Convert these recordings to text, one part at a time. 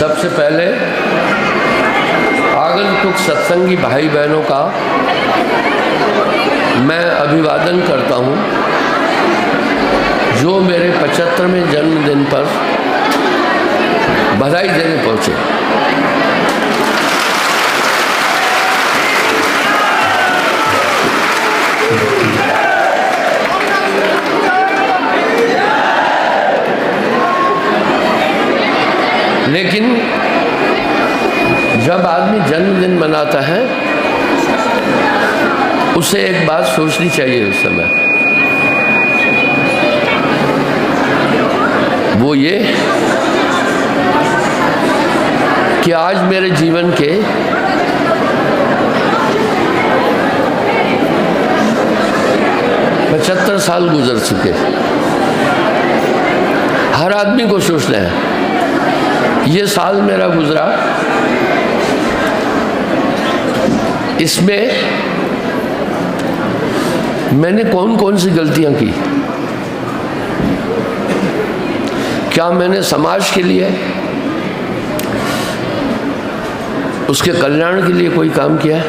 सबसे पहले आगंतुक सत्संगी भाई बहनों का मैं अभिवादन करता हूँ, जो मेरे 75वें जन्मदिन पर बधाई देने पहुँचे। लेकिन जब आदमी जन्मदिन मनाता है उसे एक बात सोचनी चाहिए उस समय, वो ये कि आज मेरे जीवन के 75 साल गुजर चुके। हर आदमी को सोचना है ये साल मेरा गुजरा, इसमें मैंने कौन कौन सी गलतियां की। क्या मैंने समाज के लिए, उसके कल्याण के लिए कोई काम किया है?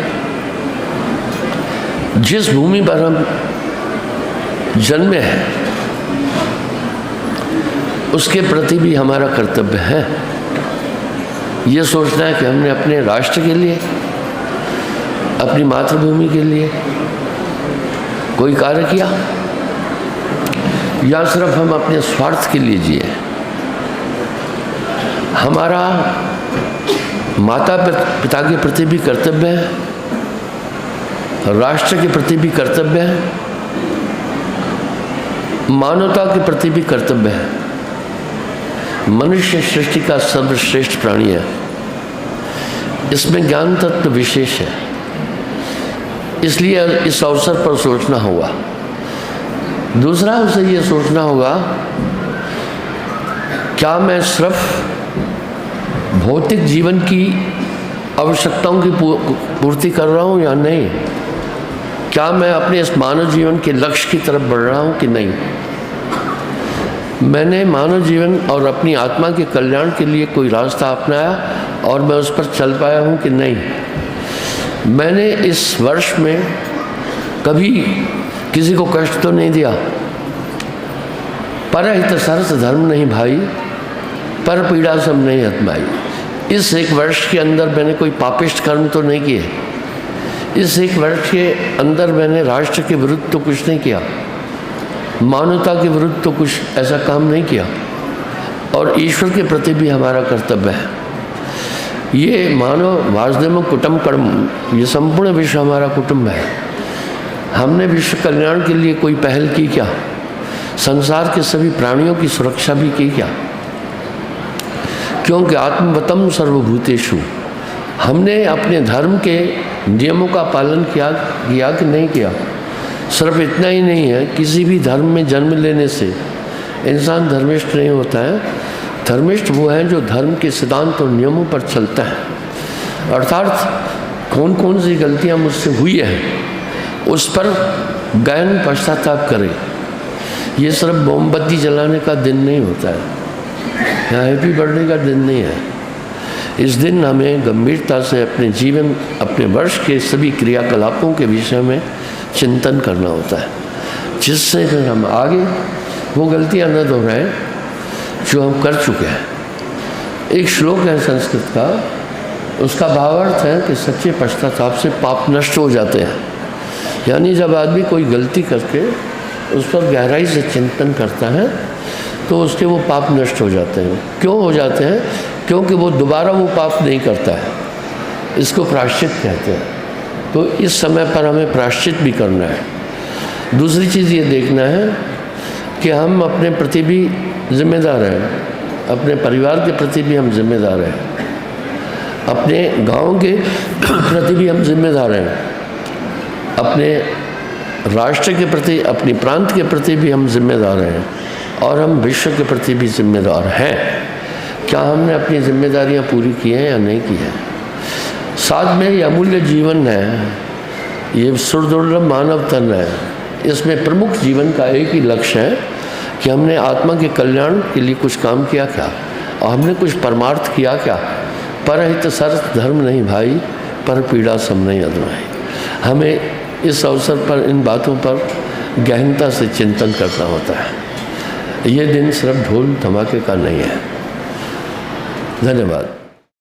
जिस भूमि पर हम जन्मे हैं उसके प्रति भी हमारा कर्तव्य है ये सोचना है कि हमने अपने राष्ट्र के लिए, अपनी मातृभूमि के लिए कोई कार्य किया या सिर्फ हम अपने स्वार्थ के लिए जिए। हमारा माता पिता के प्रति भी कर्तव्य है, राष्ट्र के प्रति भी कर्तव्य है, मानवता के प्रति भी कर्तव्य है। मनुष्य सृष्टि का सर्वश्रेष्ठ प्राणी है, इसमें ज्ञान तत्व विशेष है, इसलिए इस अवसर पर सोचना होगा। दूसरा उसे ये सोचना होगा, क्या मैं सिर्फ भौतिक जीवन की आवश्यकताओं की पूर्ति कर रहा हूँ या नहीं? क्या मैं अपने इस मानव जीवन के लक्ष्य की तरफ बढ़ रहा हूँ कि नहीं? मैंने मानव जीवन और अपनी आत्मा के कल्याण के लिए कोई रास्ता अपनाया और मैं उस पर चल पाया हूँ कि नहीं? मैंने इस वर्ष में कभी किसी को कष्ट तो नहीं दिया। परहित सरस धर्म नहीं भाई, पर पीड़ा सब नहीं हतमाई। इस एक वर्ष के अंदर मैंने कोई पापिष्ट कर्म तो नहीं किए। इस एक वर्ष के अंदर मैंने राष्ट्र के विरुद्ध तो कुछ नहीं किया, मानवता के विरुद्ध तो कुछ ऐसा काम नहीं किया, और ईश्वर के प्रति भी हमारा कर्तव्य है। ये मानव वासुदेव कुटुम्बकम, ये संपूर्ण विश्व हमारा कुटुंब है। हमने विश्व कल्याण के लिए कोई पहल की क्या? संसार के सभी प्राणियों की सुरक्षा भी की क्या? क्योंकि आत्मवतम सर्वभूतेषु, हमने अपने धर्म के नियमों का पालन किया कि नहीं किया? सिर्फ इतना ही नहीं है, किसी भी धर्म में जन्म लेने से इंसान धर्मिष्ठ नहीं होता है। धर्मिष्ठ वो है जो धर्म के सिद्धांत और नियमों पर चलता है, अर्थात कौन कौन सी गलतियां मुझसे हुई हैं उस पर गहन पश्चाताप करे। ये सिर्फ मोमबत्ती जलाने का दिन नहीं होता है, या हैप्पी बर्थडे का दिन नहीं है। इस दिन हमें गंभीरता से अपने जीवन, अपने वर्ष के सभी क्रियाकलापों के विषय में चिंतन करना होता है, जिससे फिर हम आगे वो गलतियां न दोहराएं जो हम कर चुके हैं। एक श्लोक है संस्कृत का, उसका भावार्थ है कि सच्चे पश्चाताप से पाप नष्ट हो जाते हैं। यानी जब आदमी कोई गलती करके उस पर गहराई से चिंतन करता है तो उसके वो पाप नष्ट हो जाते हैं। क्यों हो जाते हैं? क्योंकि वो दोबारा वो पाप नहीं करता है। इसको प्रायश्चित कहते हैं। तो इस समय पर हमें प्रायश्चित भी करना है। दूसरी चीज़ ये देखना है कि हम अपने प्रति भी जिम्मेदार हैं, अपने परिवार के प्रति भी हम जिम्मेदार हैं, अपने गांव के प्रति भी हम जिम्मेदार हैं, अपने राष्ट्र के प्रति, अपने प्रांत के प्रति भी हम जिम्मेदार हैं, और हम विश्व के प्रति भी जिम्मेदार हैं। क्या हमने अपनी जिम्मेदारियां पूरी की हैं या नहीं की हैं? साथ में ये अमूल्य जीवन है, ये सुदुर्लभ मानव तन है। इसमें प्रमुख जीवन का एक ही लक्ष्य है कि हमने आत्मा के कल्याण के लिए कुछ काम किया क्या? और हमने कुछ परमार्थ किया क्या? परहित सर्त धर्म नहीं भाई, पर पीड़ा सब नहीं अदनाई। हमें इस अवसर पर इन बातों पर गहनता से चिंतन करना होता है। ये दिन सिर्फ ढोल धमाके का नहीं है। धन्यवाद।